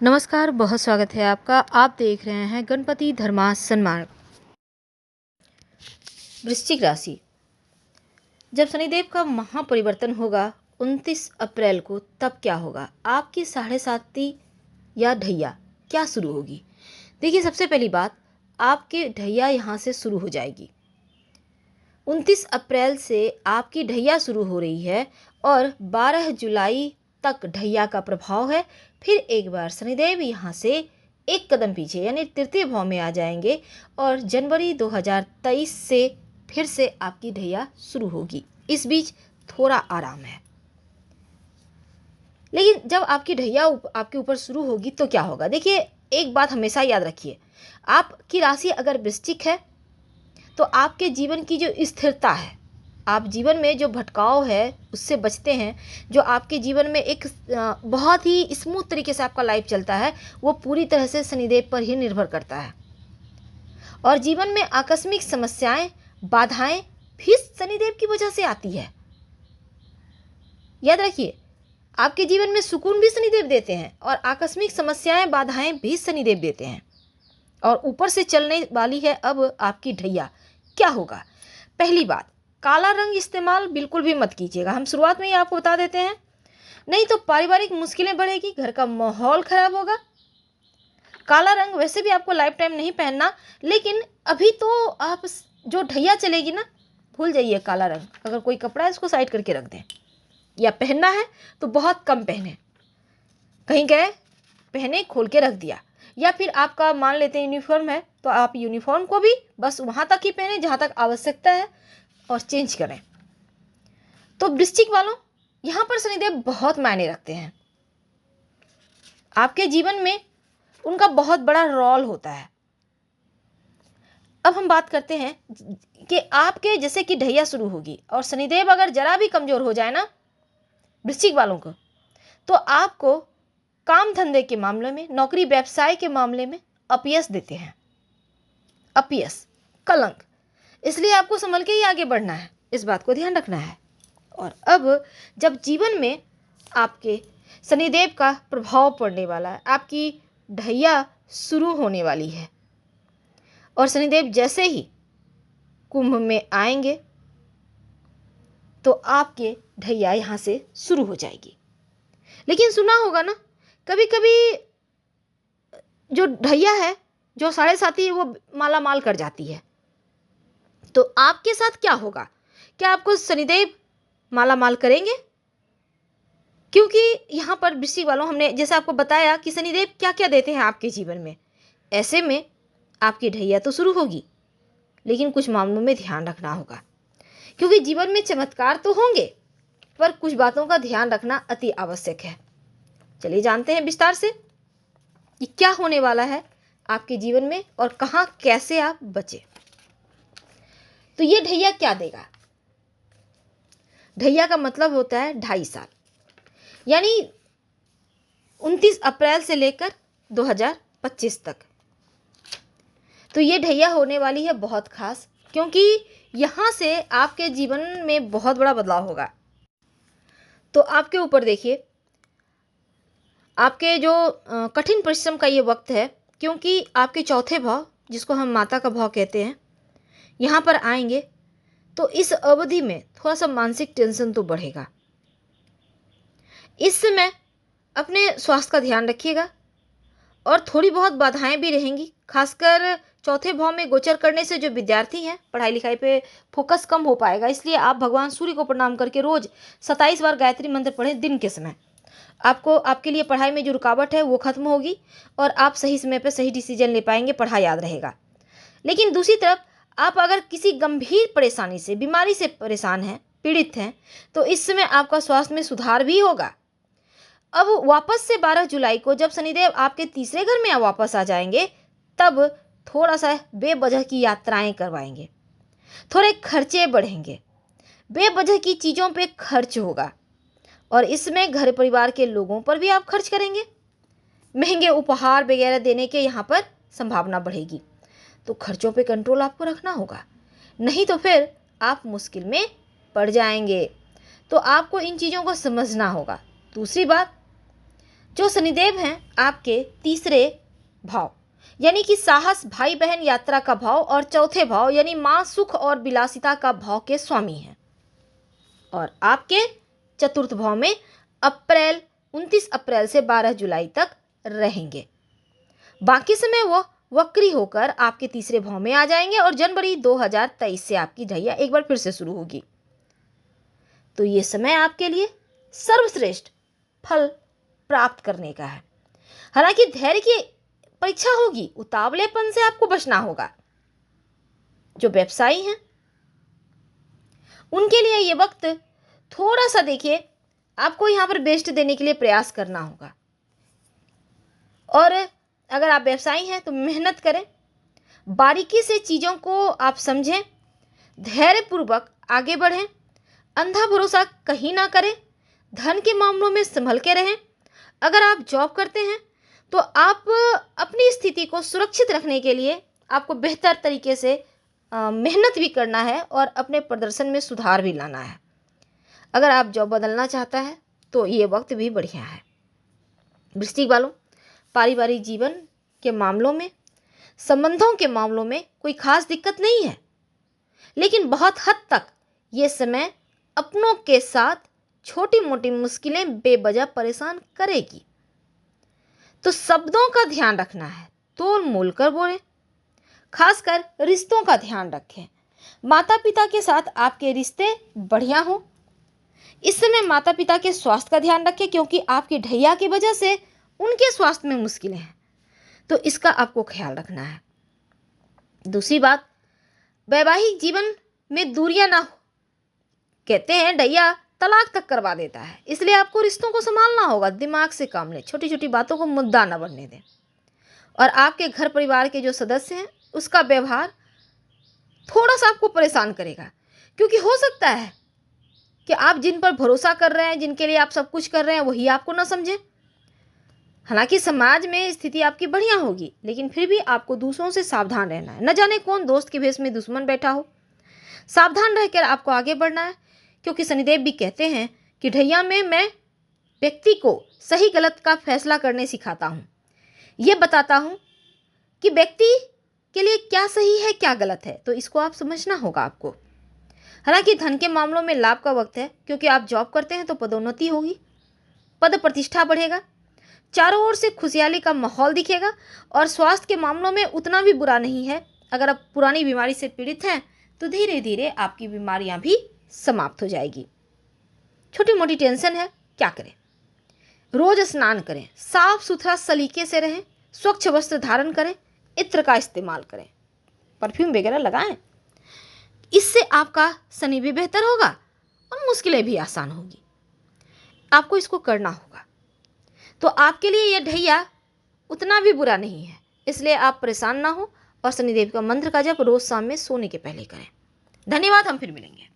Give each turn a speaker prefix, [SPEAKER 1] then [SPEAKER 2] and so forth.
[SPEAKER 1] नमस्कार, बहुत स्वागत है आपका। आप देख रहे हैं गणपति धर्मा सन्मार्ग। वृश्चिक राशि। जब शनिदेव का महापरिवर्तन होगा 29 अप्रैल को, तब क्या होगा? आपकी 7:30 या ढैया क्या शुरू होगी? देखिए, सबसे पहली बात, आपकी ढैया यहाँ से शुरू हो जाएगी। 29 अप्रैल से आपकी ढैया शुरू हो रही है और 12 जुलाई तक ढैया का प्रभाव है। फिर एक बार शनिदेव यहाँ से एक कदम पीछे यानी तृतीय भाव में आ जाएंगे और जनवरी 2023 से फिर से आपकी ढैया शुरू होगी। इस बीच थोड़ा आराम है, लेकिन जब आपकी ढैया आपके ऊपर शुरू होगी तो क्या होगा? देखिए, एक बात हमेशा याद रखिए, आपकी राशि अगर वृश्चिक है तो आपके जीवन की जो स्थिरता है, आप जीवन में जो भटकाव है उससे बचते हैं, जो आपके जीवन में एक बहुत ही स्मूथ तरीके से आपका लाइफ चलता है, वो पूरी तरह से शनिदेव पर ही निर्भर करता है। और जीवन में आकस्मिक समस्याएं, बाधाएं भी शनिदेव की वजह से आती है। याद रखिए, आपके जीवन में सुकून भी शनिदेव देते हैं और आकस्मिक समस्याएं, बाधाएं भी शनिदेव देते हैं। और ऊपर से चलने वाली है अब आपकी ढैया। क्या होगा? पहली बात, काला रंग इस्तेमाल बिल्कुल भी मत कीजिएगा। हम शुरुआत में ही आपको बता देते हैं, नहीं तो पारिवारिक मुश्किलें बढ़ेगी, घर का माहौल खराब होगा। काला रंग वैसे भी आपको लाइफ टाइम नहीं पहनना, लेकिन अभी तो आप जो ढैया चलेगी ना, भूल जाइए काला रंग। अगर कोई कपड़ा है इसको साइड करके रख दें, या पहनना है तो बहुत कम पहने। कहीं गए, पहने, खोल के रख दिया। या फिर आपका मान लेते हैं यूनिफॉर्म है तो आप यूनिफॉर्म को भी बस वहाँ तक ही पहने जहाँ तक आवश्यकता है और चेंज करें। तो वृश्चिक वालों, यहाँ पर शनिदेव बहुत मायने रखते हैं। आपके जीवन में उनका बहुत बड़ा रोल होता है। अब हम बात करते हैं कि आपके जैसे कि ढैया शुरू होगी और शनिदेव अगर जरा भी कमजोर हो जाए ना वृश्चिक वालों को, तो आपको काम धंधे के मामले में, नौकरी व्यवसाय के मामले में अपयश देते हैं। अपयश, कलंक। इसलिए आपको संभल के ही आगे बढ़ना है, इस बात को ध्यान रखना है। और अब जब जीवन में आपके शनिदेव का प्रभाव पड़ने वाला है, आपकी ढैया शुरू होने वाली है और शनिदेव जैसे ही कुंभ में आएंगे तो आपके ढैया यहाँ से शुरू हो जाएगी। लेकिन सुना होगा ना, कभी कभी जो ढैया है, जो 7:30 वो माला माल कर जाती है। तो आपके साथ क्या होगा? क्या आपको शनिदेव माला माल करेंगे? क्योंकि यहाँ पर वृश्चिक वालों, हमने जैसे आपको बताया कि शनिदेव क्या क्या देते हैं आपके जीवन में। ऐसे में आपकी ढैया तो शुरू होगी, लेकिन कुछ मामलों में ध्यान रखना होगा, क्योंकि जीवन में चमत्कार तो होंगे पर कुछ बातों का ध्यान रखना अति आवश्यक है। चलिए जानते हैं विस्तार से कि क्या होने वाला है आपके जीवन में और कहाँ कैसे आप बचे। तो ये ढैया क्या देगा? ढैया का मतलब होता है 2.5 साल, यानी 29 अप्रैल से लेकर 2025 तक। तो ये ढैया होने वाली है बहुत खास, क्योंकि यहाँ से आपके जीवन में बहुत बड़ा बदलाव होगा। तो आपके ऊपर देखिए, आपके जो कठिन परिश्रम का ये वक्त है, क्योंकि आपके चौथे भाव, जिसको हम माता का भाव कहते हैं, यहाँ पर आएंगे तो इस अवधि में थोड़ा सा मानसिक टेंशन तो बढ़ेगा। इस समय अपने स्वास्थ्य का ध्यान रखिएगा और थोड़ी बहुत बाधाएं भी रहेंगी, खासकर चौथे भाव में गोचर करने से जो विद्यार्थी हैं पढ़ाई लिखाई पे फोकस कम हो पाएगा। इसलिए आप भगवान सूर्य को प्रणाम करके रोज 27 बार गायत्री मंत्र पढ़ें दिन के समय। आपको आपके लिए पढ़ाई में जो रुकावट है वो खत्म होगी और आप सही समय पर सही डिसीजन ले पाएंगे, पढ़ाई याद रहेगा। लेकिन दूसरी तरफ आप अगर किसी गंभीर परेशानी से, बीमारी से परेशान हैं, पीड़ित हैं, तो इस समय आपका स्वास्थ्य में सुधार भी होगा। अब वापस से 12 जुलाई को जब शनिदेव आपके तीसरे घर में वापस आ जाएंगे, तब थोड़ा सा बेवजह की यात्राएं करवाएंगे, थोड़े खर्चे बढ़ेंगे, बेवजह की चीज़ों पे खर्च होगा और इसमें घर परिवार के लोगों पर भी आप खर्च करेंगे। महंगे उपहार वगैरह देने के यहाँ पर संभावना बढ़ेगी। तो खर्चों पे कंट्रोल आपको रखना होगा, नहीं तो फिर आप मुश्किल में पड़ जाएंगे। तो आपको इन चीज़ों को समझना होगा। दूसरी बात, जो शनिदेव हैं आपके तीसरे भाव यानी कि साहस, भाई बहन, यात्रा का भाव, और चौथे भाव यानी माँ, सुख और विलासिता का भाव के स्वामी हैं। और आपके चतुर्थ भाव में 29 अप्रैल से 12 जुलाई तक रहेंगे। बाकी समय वो वक्री होकर आपके तीसरे भाव में आ जाएंगे और जनवरी 2023 से आपकी ढैया एक बार फिर से शुरू होगी। तो ये समय आपके लिए सर्वश्रेष्ठ फल प्राप्त करने का है। हालांकि धैर्य की परीक्षा होगी, उतावलेपन से आपको बचना होगा। जो व्यवसायी हैं उनके लिए ये वक्त थोड़ा सा देखिए, आपको यहाँ पर बेस्ट देने के लिए प्रयास करना होगा। और अगर आप व्यवसायी हैं तो मेहनत करें, बारीकी से चीज़ों को आप समझें, धैर्यपूर्वक आगे बढ़ें, अंधा भरोसा कहीं ना करें, धन के मामलों में संभल के रहें। अगर आप जॉब करते हैं तो आप अपनी स्थिति को सुरक्षित रखने के लिए आपको बेहतर तरीके से मेहनत भी करना है और अपने प्रदर्शन में सुधार भी लाना है। अगर आप जॉब बदलना चाहता है तो ये वक्त भी बढ़िया है। वृश्चिक वालों, पारिवारिक जीवन के मामलों में, संबंधों के मामलों में कोई खास दिक्कत नहीं है, लेकिन बहुत हद तक ये समय अपनों के साथ छोटी मोटी मुश्किलें बेवजह परेशान करेगी। तो शब्दों का ध्यान रखना है, तोल मोल कर बोलें। खासकर रिश्तों का ध्यान रखें। माता पिता के साथ आपके रिश्ते बढ़िया हों। इस समय माता पिता के स्वास्थ्य का ध्यान रखें, क्योंकि आपकी ढैया की वजह से उनके स्वास्थ्य में मुश्किलें हैं, तो इसका आपको ख्याल रखना है। दूसरी बात, वैवाहिक जीवन में दूरियां ना हो। कहते हैं ढैया तलाक तक करवा देता है, इसलिए आपको रिश्तों को संभालना होगा। दिमाग से काम लें, छोटी छोटी बातों को मुद्दा न बनने दें। और आपके घर परिवार के जो सदस्य हैं उसका व्यवहार थोड़ा सा आपको परेशान करेगा, क्योंकि हो सकता है कि आप जिन पर भरोसा कर रहे हैं, जिनके लिए आप सब कुछ कर रहे हैं, वही आपको ना समझें। हालांकि समाज में स्थिति आपकी बढ़िया होगी, लेकिन फिर भी आपको दूसरों से सावधान रहना है। न जाने कौन दोस्त के भेष में दुश्मन बैठा हो। सावधान रहकर आपको आगे बढ़ना है, क्योंकि शनिदेव भी कहते हैं कि ढैया में मैं व्यक्ति को सही गलत का फैसला करने सिखाता हूँ। ये बताता हूँ कि व्यक्ति के लिए क्या सही है क्या गलत है, तो इसको आप समझना होगा आपको। हालांकि धन के मामलों में लाभ का वक्त है, क्योंकि आप जॉब करते हैं तो पदोन्नति होगी, पद प्रतिष्ठा बढ़ेगा, चारों ओर से खुशहाली का माहौल दिखेगा। और स्वास्थ्य के मामलों में उतना भी बुरा नहीं है। अगर आप पुरानी बीमारी से पीड़ित हैं तो धीरे धीरे आपकी बीमारियां भी समाप्त हो जाएगी। छोटी मोटी टेंशन है, क्या करें? रोज स्नान करें, साफ सुथरा सलीके से रहें, स्वच्छ वस्त्र धारण करें, इत्र का इस्तेमाल करें, परफ्यूम वगैरह लगाएं। इससे आपका शनि भी बेहतर होगा और मुश्किलें भी आसान होगी। आपको इसको करना होगा। तो आपके लिए यह ढैया उतना भी बुरा नहीं है, इसलिए आप परेशान ना हो और शनिदेव का मंत्र का जप रोज शाम में सोने के पहले करें। धन्यवाद, हम फिर मिलेंगे।